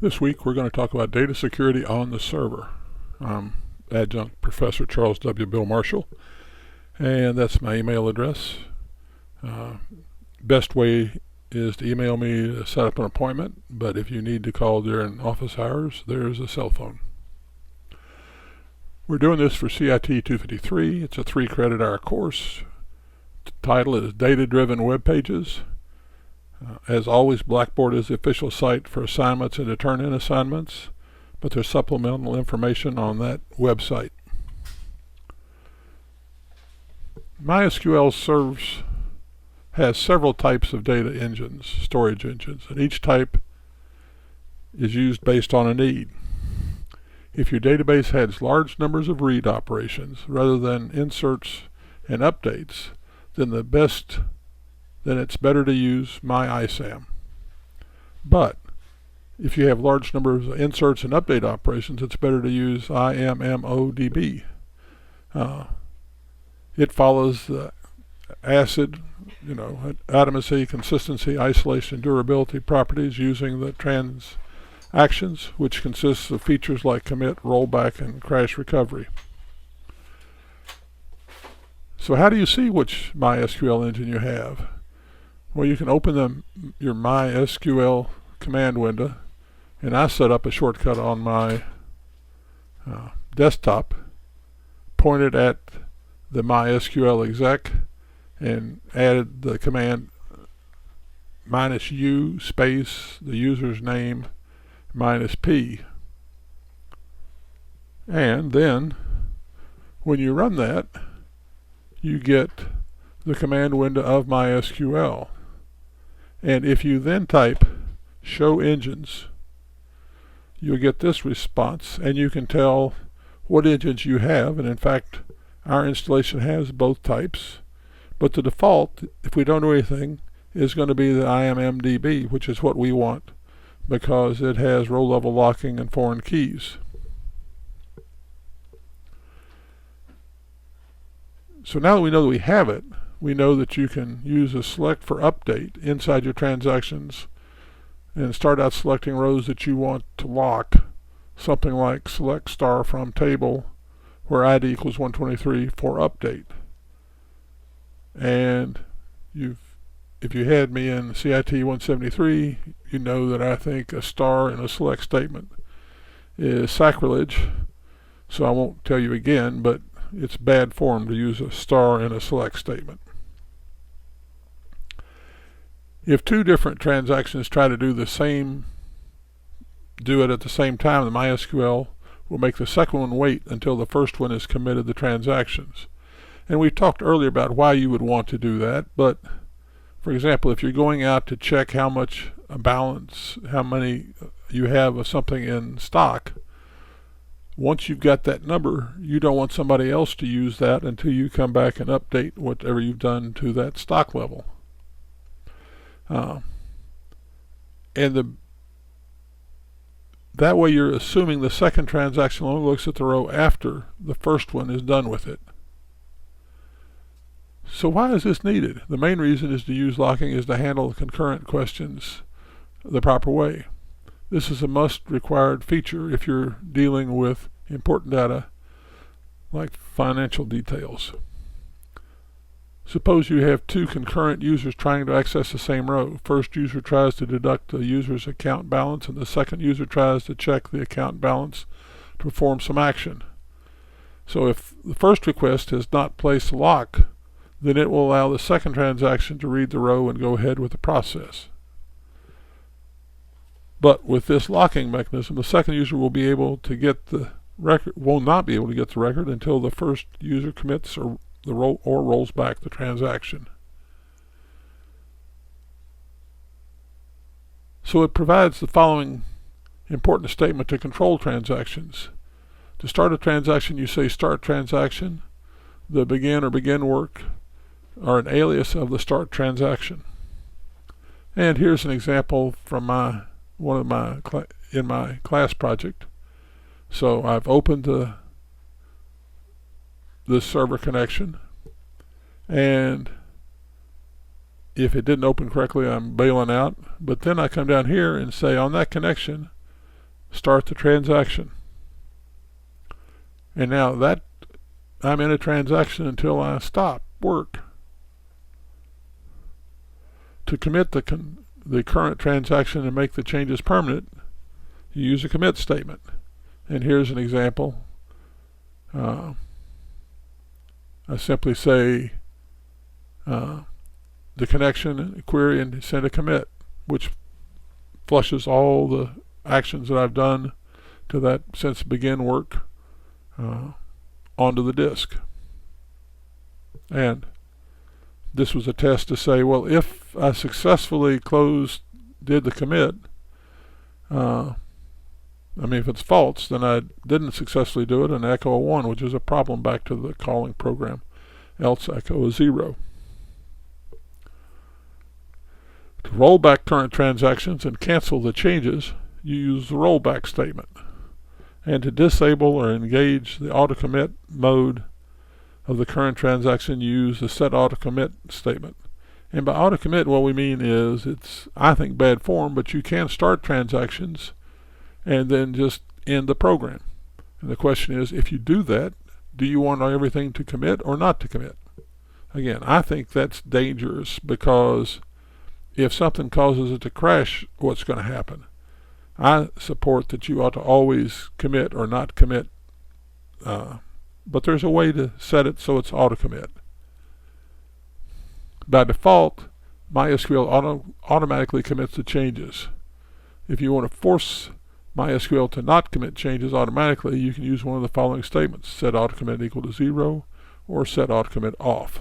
This week we're going to talk about data security on the server. I'm Adjunct Professor Charles W. Bill Marshall, and that's my email address. Best way is to email me to set up an appointment, but if you need to call during office hours, there's a cell phone. We're doing this for CIT253. It's a 3-credit hour course. The title is Data-Driven Web Pages. As always, Blackboard is the official site for assignments and to turn in assignments, but there's supplemental information on that website. MySQL has several types of data engines, storage engines, and each type is used based on a need. If your database has large numbers of read operations rather than inserts and updates, then it's better to use MyISAM. But if you have large numbers of inserts and update operations, it's better to use IMMODB. It follows the ACID, atomacy, consistency, isolation, durability properties using the transactions, which consists of features like commit, rollback, and crash recovery. So how do you see which MySQL engine you have? Well, you can open your MySQL command window, and I set up a shortcut on my desktop pointed at the MySQL exec and added the command -u space the user's name -p. And then when you run that, you get the command window of MySQL. And if you then type show engines, you'll get this response, and you can tell what engines you have. And in fact, our installation has both types, but the default, if we don't do anything, is going to be the IMMDB, which is what we want because it has row level locking and foreign keys. So now that we know that we have it, we know that you can use a select for update inside your transactions and start out selecting rows that you want to lock, something like select star from table where ID equals 123 for update. And if you had me in CIT 173, you know that I think a star in a select statement is sacrilege, so I won't tell you again, but it's bad form to use a star in a select statement. If two different transactions try to do it at the same time, the MySQL will make the second one wait until the first one has committed the transactions. And we talked earlier about why you would want to do that, but for example, if you're going out to check how much how many you have of something in stock, once you've got that number, you don't want somebody else to use that until you come back and update whatever you've done to that stock level. That way you're assuming the second transaction only looks at the row after the first one is done with it. So why is this needed? The main reason is to use locking is to handle concurrent questions the proper way. This is a must-required feature if you're dealing with important data like financial details. Suppose you have two concurrent users trying to access the same row. First user tries to deduct the user's account balance, and the second user tries to check the account balance to perform some action. So if the first request has not placed a lock, then it will allow the second transaction to read the row and go ahead with the process. But with this locking mechanism, the second user will be able to get the record, will not be able to get the record until the first user commits or rolls back the transaction. So it provides the following important statement to control transactions. To start a transaction, you say start transaction. The begin or begin work are an alias of the start transaction. And here's an example from in my class project. So I've opened this server connection, and if it didn't open correctly, I'm bailing out. But then I come down here and say on that connection, start the transaction. And now that I'm in a transaction until I stop work. To commit the current transaction and make the changes permanent, you use a commit statement. And here's an example. I simply say the connection query and send a commit, which flushes all the actions that I've done to that since begin work onto the disk. And this was a test to say, well, if I successfully did the commit, if it's false, then I didn't successfully do it, and echo a 1, which is a problem back to the calling program, else echo a 0. To roll back current transactions and cancel the changes, you use the rollback statement. And to disable or engage the auto commit mode of the current transaction, you use the set auto commit statement. And by auto commit, what we mean is, it's, I think, bad form, but you can start transactions and then just end the program. And the question is, if you do that, do you want everything to commit or not to commit? Again, I think that's dangerous, because if something causes it to crash, what's going to happen? I support that you ought to always commit or not commit, but there's a way to set it so it's auto commit. By default, MySQL automatically commits the changes. If you want to force MySQL to not commit changes automatically, you can use one of the following statements: set autocommit equal to 0 or set autocommit off.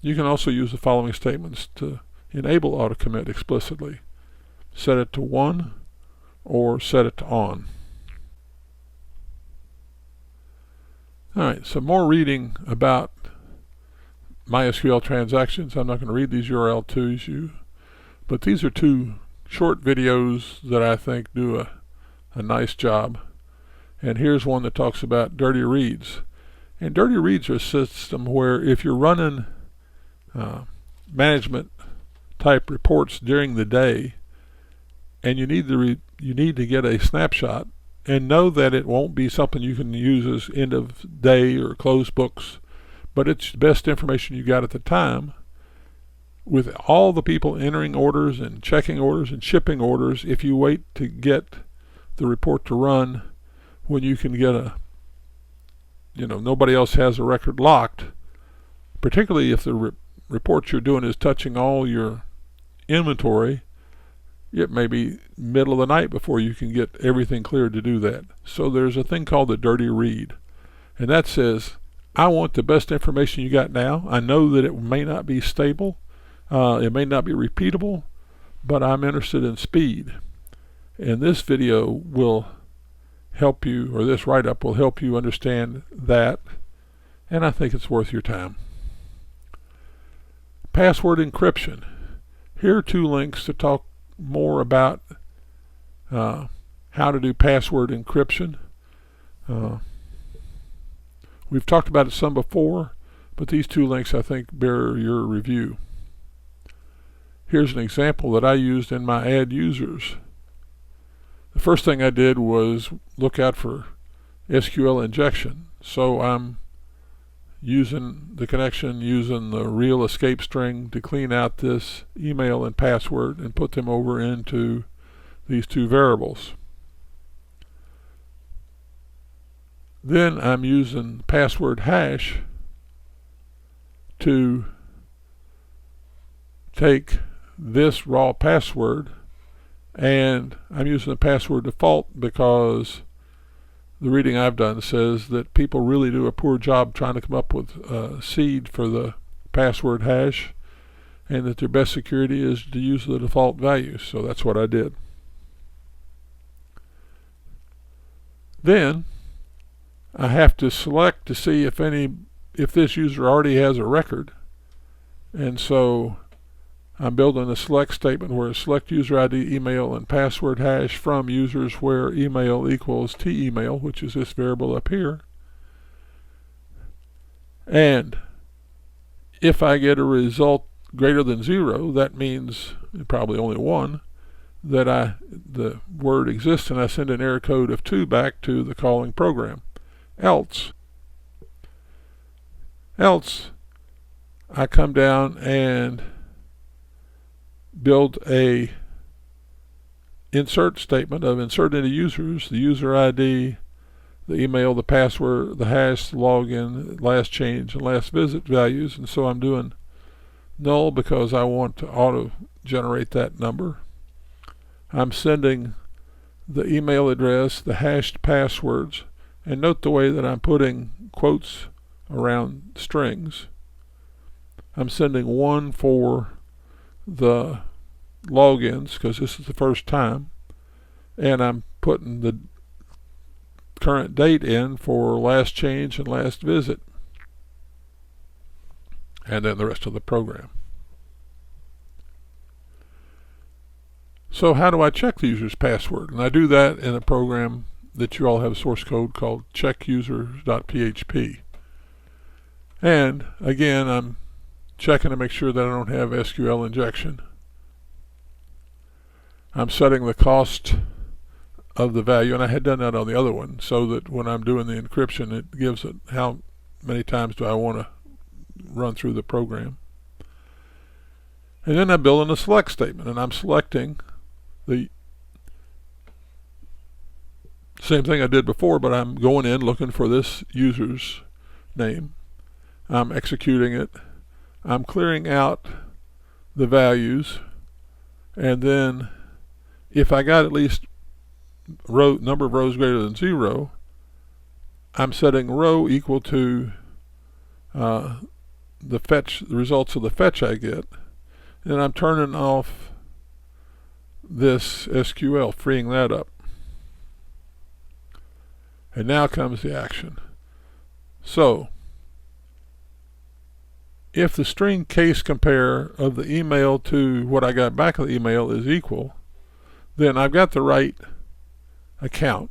You can also use the following statements to enable autocommit explicitly: set it to 1 or set it to on. Alright, some more reading about MySQL transactions. I'm not going to read these URL to you, but these are two short videos that I think do a nice job. And here's one that talks about dirty reads. And dirty reads are a system where if you're running management type reports during the day, and you need to get a snapshot and know that it won't be something you can use as end of day or close books, but it's the best information you got at the time, with all the people entering orders and checking orders and shipping orders. If you wait to get the report to run when you can get nobody else has a record locked, particularly if the report you're doing is touching all your inventory, it may be middle of the night before you can get everything cleared to do that. So there's a thing called the dirty read, and that says, I want the best information you got now. I know that it may not be stable, it may not be repeatable, but I'm interested in speed. And this video will help you, or this write-up will help you understand that, and I think it's worth your time. Password encryption. Here are two links to talk more about how to do password encryption. We've talked about it some before, but these two links I think bear your review. Here's an example that I used in my addUsers. The first thing I did was look out for SQL injection. So I'm using the connection, using the real escape string to clean out this email and password and put them over into these two variables. Then I'm using password hash to take this raw password, and I'm using the password default because the reading I've done says that people really do a poor job trying to come up with a seed for the password hash, and that their best security is to use the default value. So that's what I did. Then I have to select to see if this user already has a record, and so I'm building a select statement where select user ID, email, and password hash from users where email equals t-email, which is this variable up here. And if I get a result greater than 0, that means probably only 1, that the word exists, and I send an error code of 2 back to the calling program. Else I come down and build a insert statement of insert into users, the user ID, the email, the password, the hash, the login, last change, and last visit values. And so I'm doing null because I want to auto generate that number. I'm sending the email address, the hashed passwords, and note the way that I'm putting quotes around strings. I'm sending 1 for the logins because this is the first time, and I'm putting the current date in for last change and last visit, and then the rest of the program. So how do I check the user's password? And I do that in a program that you all have source code called checkUser.php. And again, I'm checking to make sure that I don't have SQL injection. I'm setting the cost of the value, and I had done that on the other one, so that when I'm doing the encryption, it gives it how many times do I want to run through the program. And then I'm building a select statement, and I'm selecting the same thing I did before, but I'm going in looking for this user's name. I'm executing it. I'm clearing out the values, and then if I got at least number of rows greater than 0, I'm setting row equal to the results of the fetch I get, and I'm turning off this SQL, freeing that up. And now comes the action. So if the string case compare of the email to what I got back of the email is equal, then I've got the right account.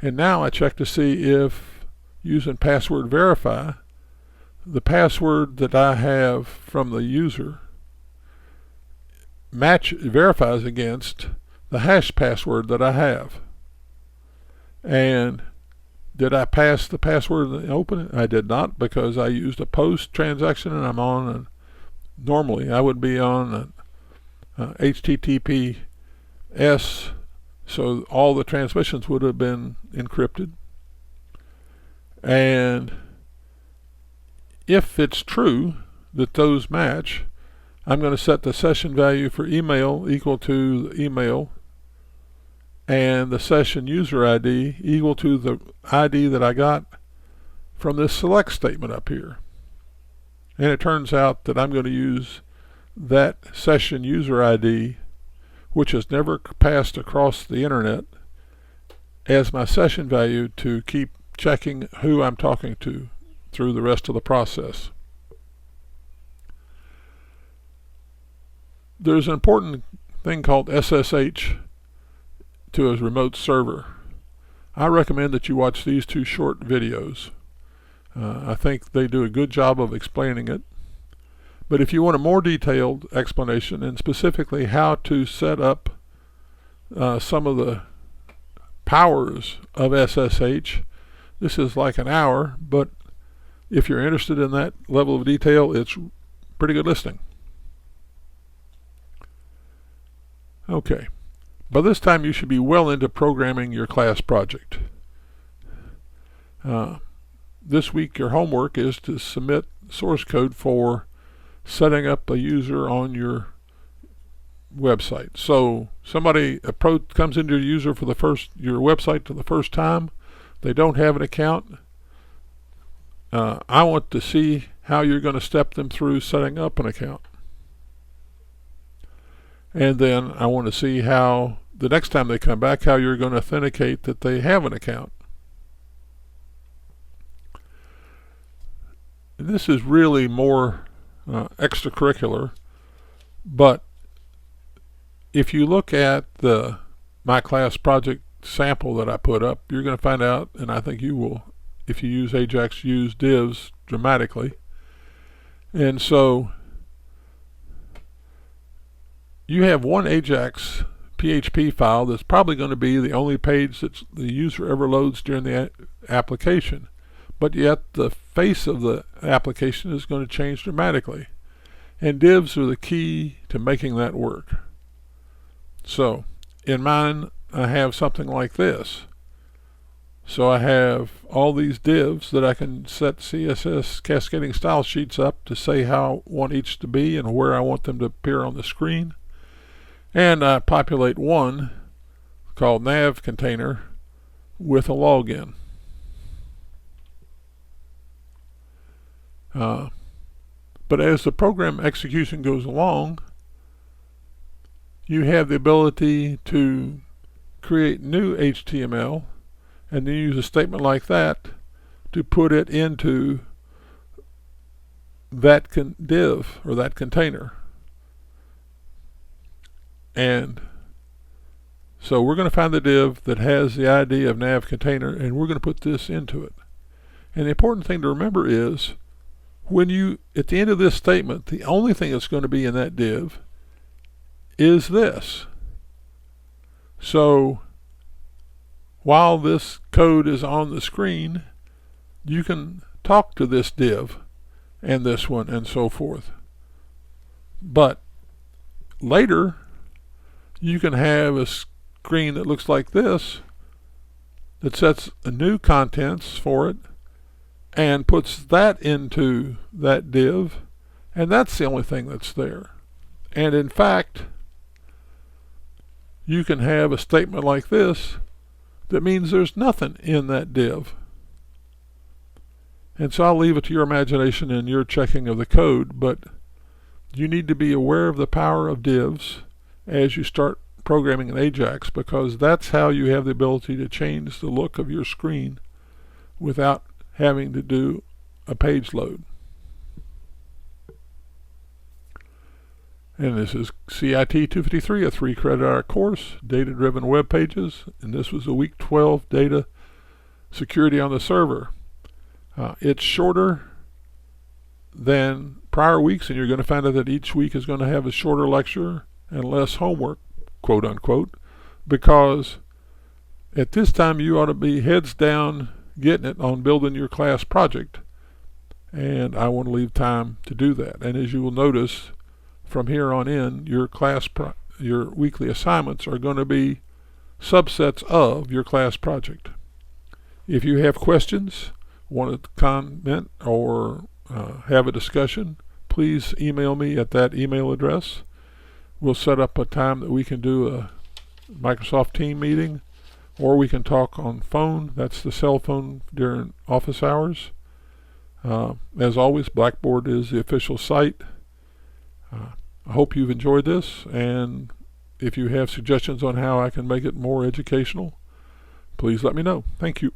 And now I check to see if, using password verify, the password that I have from the user verifies against the hash password that I have. And did I pass the password and open it? I did not, because I used a post transaction, and I'm on normally I would be on HTTPS, so all the transmissions would have been encrypted. And if it's true that those match, I'm going to set the session value for email equal to the email, and the session user ID equal to the ID that I got from this select statement up here. And it turns out that I'm going to use that session user ID, which has never passed across the internet, as my session value to keep checking who I'm talking to through the rest of the process. There's an important thing called SSH to a remote server. I recommend that you watch these 2 short videos. I think they do a good job of explaining it. But if you want a more detailed explanation, and specifically how to set up some of the powers of SSH, this is like an hour, but if you're interested in that level of detail, it's pretty good listening. Okay. By this time you should be well into programming your class project. This week your homework is to submit source code for setting up a user on your website. So somebody comes into your user for your website for the first time. They don't have an account. I want to see how you're going to step them through setting up an account. And then I want to see how, the next time they come back, how you're going to authenticate that they have an account. And this is really more extracurricular, but if you look at the My Class Project sample that I put up, you're going to find out, and I think you will, if you use AJAX, use divs dramatically. And so you have one AJAX PHP file that's probably going to be the only page that the user ever loads during the application, but yet the face of the application is going to change dramatically, and divs are the key to making that work. So in mine I have something like this. So I have all these divs that I can set CSS cascading style sheets up to say how I want each to be and where I want them to appear on the screen. And I populate one called nav container with a login. But as the program execution goes along, you have the ability to create new HTML and then use a statement like that to put it into that div or that container. And so we're going to find the div that has the ID of nav container, and we're going to put this into it. And the important thing to remember is, when you, at the end of this statement, the only thing that's going to be in that div is this. So while this code is on the screen, you can talk to this div and this one and so forth. But later, you can have a screen that looks like this that sets a new contents for it and puts that into that div, and that's the only thing that's there. And in fact, you can have a statement like this that means there's nothing in that div. And so I'll leave it to your imagination and your checking of the code, but you need to be aware of the power of divs as you start programming in AJAX, because that's how you have the ability to change the look of your screen without having to do a page load. And this is CIT253, a 3-credit-hour course, data-driven web pages, and this was a week 12 data security on the server. It's shorter than prior weeks, and you're going to find out that each week is going to have a shorter lecture and less homework, quote unquote, because at this time you ought to be heads down getting it on building your class project, and I want to leave time to do that. And as you will notice, from here on in, your your weekly assignments are going to be subsets of your class project. If you have questions, want to comment or have a discussion, please email me at that email address. We'll set up a time that we can do a Microsoft Team meeting, or we can talk on phone. That's the cell phone during office hours. As always, Blackboard is the official site. I hope you've enjoyed this, and if you have suggestions on how I can make it more educational, please let me know. Thank you.